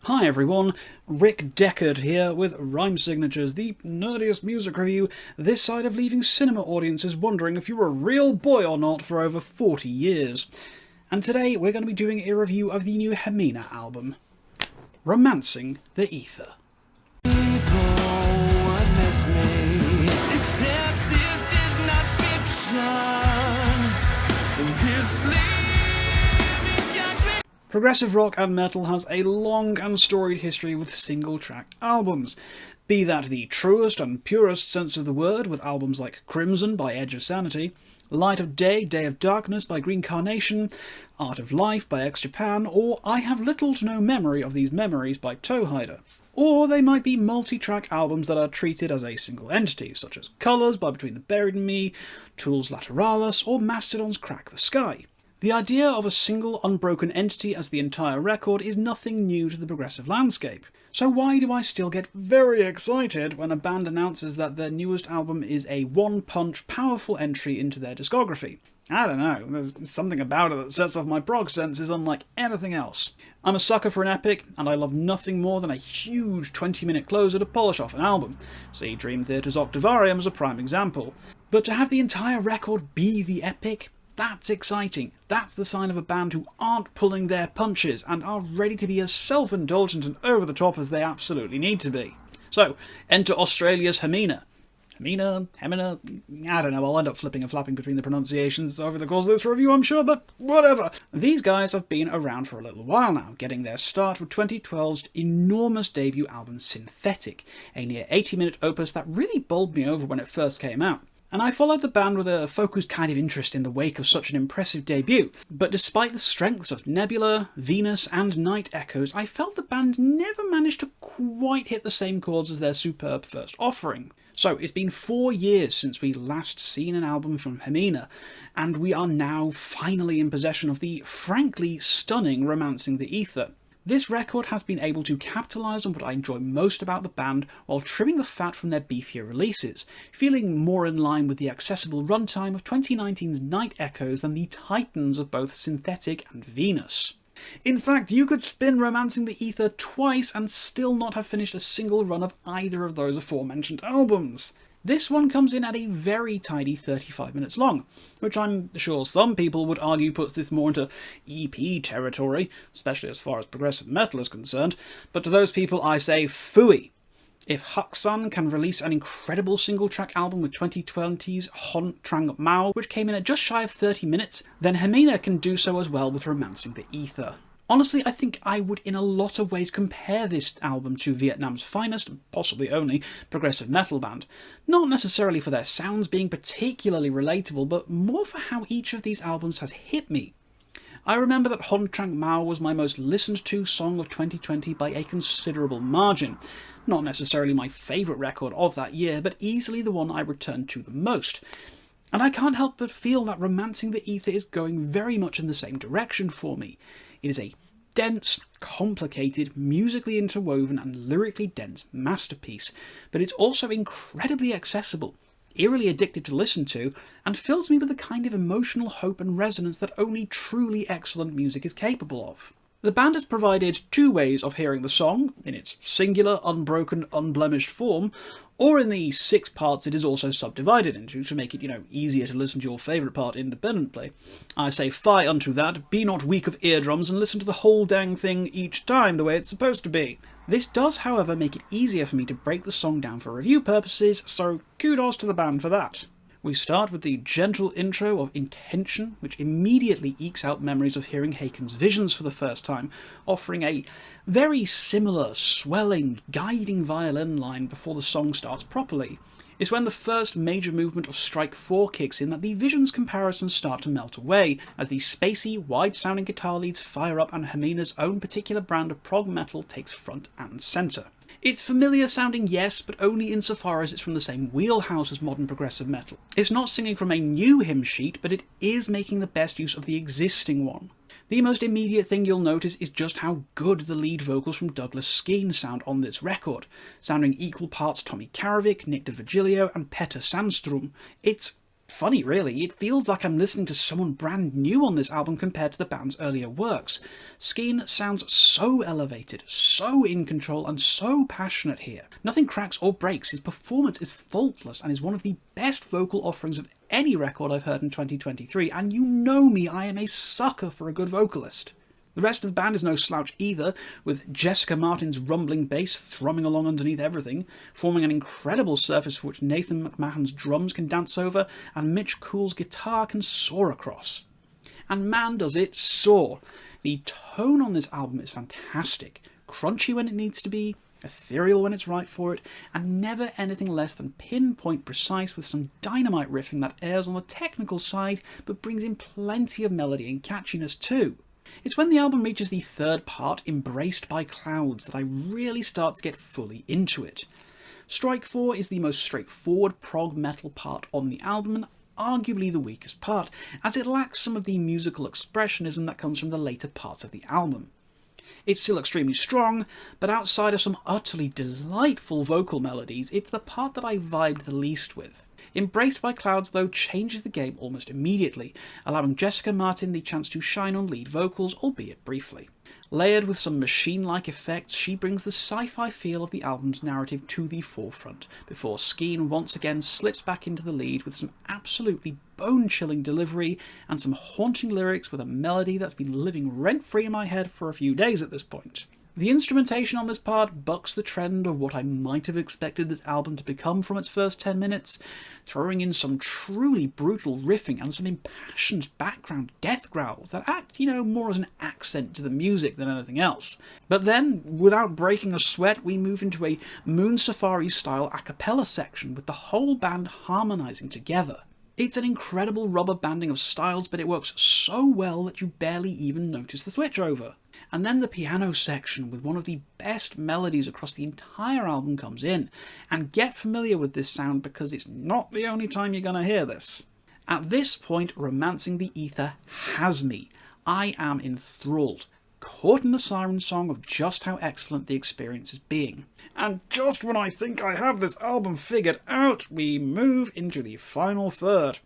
Hi everyone, Rick Deckard here with Rhyme Signatures, the nerdiest music review this side of leaving cinema audiences wondering if you're a real boy or not for over 40 years. And today we're going to be doing a review of the new Hemina album, Romancing the Ether. Progressive rock and metal has a long and storied history with single-track albums, be that the truest and purest sense of the word with albums like Crimson by Edge of Sanity, Light of Day, Day of Darkness by Green Carnation, Art of Life by X Japan, or I Have Little to No Memory of These Memories by Toehider. Or they might be multi-track albums that are treated as a single entity, such as Colours by Between the Buried and Me, Tool's Lateralis, or Mastodon's Crack the Sky. The idea of a single unbroken entity as the entire record is nothing new to the progressive landscape. So why do I still get very excited when a band announces that their newest album is a one-punch powerful entry into their discography? I don't know, there's something about it that sets off my prog senses unlike anything else. I'm a sucker for an epic, and I love nothing more than a huge 20-minute closer to polish off an album. See Dream Theater's Octavarium as a prime example. But to have the entire record be the epic, that's exciting. That's the sign of a band who aren't pulling their punches and are ready to be as self-indulgent and over-the-top as they absolutely need to be. So, enter Australia's Hemina. Hemina, I don't know, I'll end up flipping and flapping between the pronunciations over the course of this review, I'm sure, but whatever. These guys have been around for a little while now, getting their start with 2012's enormous debut album Synthetic, a near 80-minute opus that really bowled me over when it first came out. And I followed the band with a focused kind of interest in the wake of such an impressive debut. But despite the strengths of Nebula, Venus and Night Echoes, I felt the band never managed to quite hit the same chords as their superb first offering. So it's been 4 years since we last seen an album from Hemina, and we are now finally in possession of the frankly stunning Romancing the Ether. This record has been able to capitalise on what I enjoy most about the band while trimming the fat from their beefier releases, feeling more in line with the accessible runtime of 2019's Night Echoes than the titans of both Synthetic and Venus. In fact, you could spin Romancing the Ether twice and still not have finished a single run of either of those aforementioned albums. This one comes in at a very tidy 35 minutes long, which I'm sure some people would argue puts this more into EP territory, especially as far as progressive metal is concerned, but to those people I say phooey. If Haksan can release an incredible single-track album with 2020's Hon Trang Mao, which came in at just shy of 30 minutes, then Hemina can do so as well with Romancing the Ether. Honestly, I think I would in a lot of ways compare this album to Vietnam's finest, possibly only, progressive metal band. Not necessarily for their sounds being particularly relatable, but more for how each of these albums has hit me. I remember that Hon Trang Mao was my most listened to song of 2020 by a considerable margin. Not necessarily my favourite record of that year, but easily the one I returned to the most. And I can't help but feel that Romancing the Ether is going very much in the same direction for me. It is a dense, complicated, musically interwoven and lyrically dense masterpiece, but it's also incredibly accessible, eerily addictive to listen to, and fills me with the kind of emotional hope and resonance that only truly excellent music is capable of. The band has provided 2 ways of hearing the song, in its singular, unbroken, unblemished form, or in the 6 parts it is also subdivided into to make it, easier to listen to your favourite part independently. I say fie unto that, be not weak of eardrums and listen to the whole dang thing each time the way it's supposed to be. This does, however, make it easier for me to break the song down for review purposes, so kudos to the band for that. We start with the gentle intro of Intention, which immediately ekes out memories of hearing Haken's Visions for the first time, offering a very similar, swelling, guiding violin line before the song starts properly. It's when the first major movement of Strike 4 kicks in that the Visions comparisons start to melt away, as the spacey, wide-sounding guitar leads fire up and Hemina's own particular brand of prog metal takes front and centre. It's familiar sounding, yes, but only insofar as it's from the same wheelhouse as modern progressive metal. It's not singing from a new hymn sheet, but it is making the best use of the existing one. The most immediate thing you'll notice is just how good the lead vocals from Douglas Skeen sound on this record, sounding equal parts Tommy Karavik, Nick DeVirgilio and Petter Sandstrom. It's Funny really, it feels like I'm listening to someone brand new on this album compared to the band's earlier works. Skeen sounds so elevated, so in control and so passionate here. Nothing cracks or breaks, his performance is faultless and is one of the best vocal offerings of any record I've heard in 2023, and you know me, I am a sucker for a good vocalist. The rest of the band is no slouch either, with Jessica Martin's rumbling bass thrumming along underneath everything, forming an incredible surface for which Nathan McMahon's drums can dance over and Mitch Cool's guitar can soar across. And man does it soar! The tone on this album is fantastic, crunchy when it needs to be, ethereal when it's right for it, and never anything less than pinpoint precise with some dynamite riffing that airs on the technical side but brings in plenty of melody and catchiness too. It's when the album reaches the third part, Embraced by Clouds, that I really start to get fully into it. Strike 4 is the most straightforward prog metal part on the album and arguably the weakest part, as it lacks some of the musical expressionism that comes from the later parts of the album. It's still extremely strong, but outside of some utterly delightful vocal melodies, it's the part that I vibed the least with. Embraced by Clouds, though, changes the game almost immediately, allowing Jessica Martin the chance to shine on lead vocals, albeit briefly. Layered with some machine-like effects, she brings the sci-fi feel of the album's narrative to the forefront, before Skeen once again slips back into the lead with some absolutely bone-chilling delivery and some haunting lyrics with a melody that's been living rent-free in my head for a few days at this point. The instrumentation on this part bucks the trend of what I might have expected this album to become from its first 10 minutes, throwing in some truly brutal riffing and some impassioned background death growls that act, more as an accent to the music than anything else. But then, without breaking a sweat, we move into a Moon Safari-style a cappella section with the whole band harmonising together. It's an incredible rubber banding of styles, but it works so well that you barely even notice the switchover. And then the piano section with one of the best melodies across the entire album comes in, and get familiar with this sound because it's not the only time you're going to hear this. At this point, Romancing the Ether has me. I am enthralled, caught in the siren song of just how excellent the experience is being. And just when I think I have this album figured out, we move into the final third.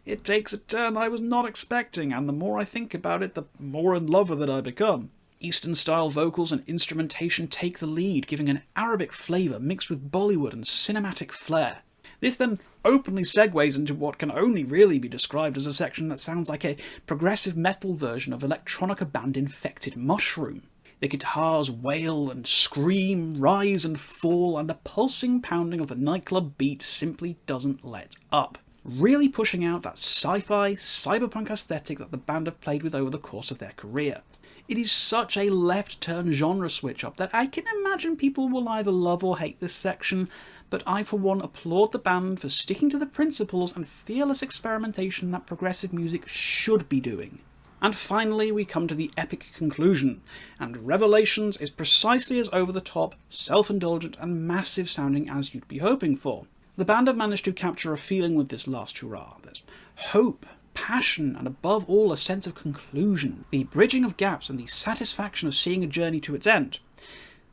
It takes a turn I was not expecting, and the more I think about it, the more in love with it I become. Eastern-style vocals and instrumentation take the lead, giving an Arabic flavour mixed with Bollywood and cinematic flair. This then openly segues into what can only really be described as a section that sounds like a progressive metal version of electronica band Infected Mushroom. The guitars wail and scream, rise and fall, and the pulsing pounding of the nightclub beat simply doesn't let up, really pushing out that sci-fi, cyberpunk aesthetic that the band have played with over the course of their career. It is such a left-turn genre switch-up that I can imagine people will either love or hate this section, but I for one applaud the band for sticking to the principles and fearless experimentation that progressive music should be doing. And finally we come to the epic conclusion, and Revelations is precisely as over-the-top, self-indulgent and massive sounding as you'd be hoping for. The band have managed to capture a feeling with this last hurrah. There's hope, passion, and above all a sense of conclusion, the bridging of gaps and the satisfaction of seeing a journey to its end.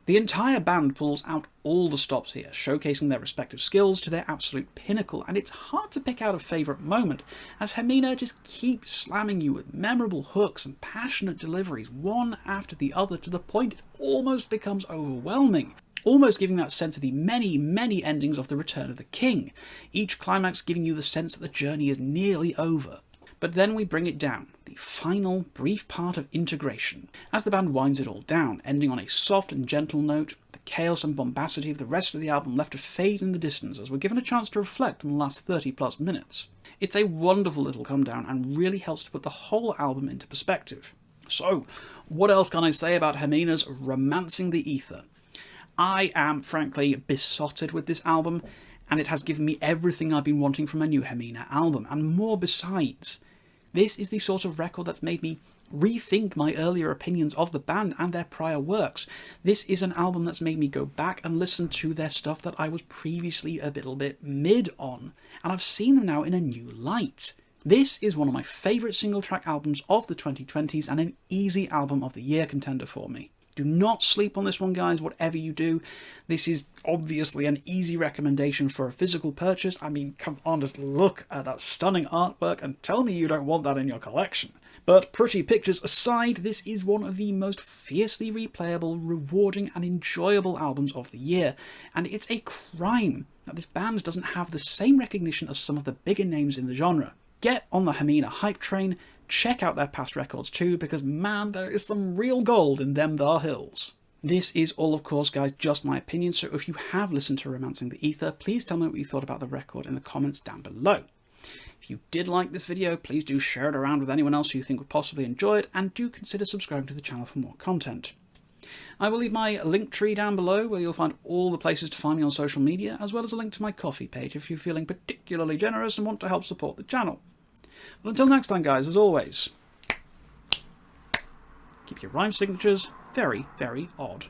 The entire band pulls out all the stops here, showcasing their respective skills to their absolute pinnacle, and it's hard to pick out a favourite moment, as Hemina just keeps slamming you with memorable hooks and passionate deliveries, one after the other, to the point it almost becomes overwhelming, almost giving that sense of the many, many endings of The Return of the King, each climax giving you the sense that the journey is nearly over. But then we bring it down, the final, brief part of integration, as the band winds it all down, ending on a soft and gentle note, the chaos and bombacity of the rest of the album left to fade in the distance as we're given a chance to reflect on the last 30 plus minutes. It's a wonderful little come down and really helps to put the whole album into perspective. So, what else can I say about Hemina's Romancing the Ether? I am, frankly, besotted with this album, and it has given me everything I've been wanting from a new Hemina album, and more besides. This is the sort of record that's made me rethink my earlier opinions of the band and their prior works. This is an album that's made me go back and listen to their stuff that I was previously a little bit mid on, and I've seen them now in a new light. This is one of my favourite single-track albums of the 2020s and an easy album of the year contender for me. Do not sleep on this one, guys, whatever you do. This is obviously an easy recommendation for a physical purchase. I mean, come on, just look at that stunning artwork and tell me you don't want that in your collection. But pretty pictures aside, this is one of the most fiercely replayable, rewarding and enjoyable albums of the year. And it's a crime that this band doesn't have the same recognition as some of the bigger names in the genre. Get on the Hemina hype train, check out their past records too, because man, there is some real gold in them thar hills. This is all, of course, guys, just my opinion, so if you have listened to Romancing the Ether, please tell me what you thought about the record in the comments down below. If you did like this video, please do share it around with anyone else who you think would possibly enjoy it, and do consider subscribing to the channel for more content. I will leave my link tree down below where you'll find all the places to find me on social media, as well as a link to my Ko-fi page if you're feeling particularly generous and want to help support the channel. Well, until next time, guys, as always, keep your rhyme signatures very, very odd.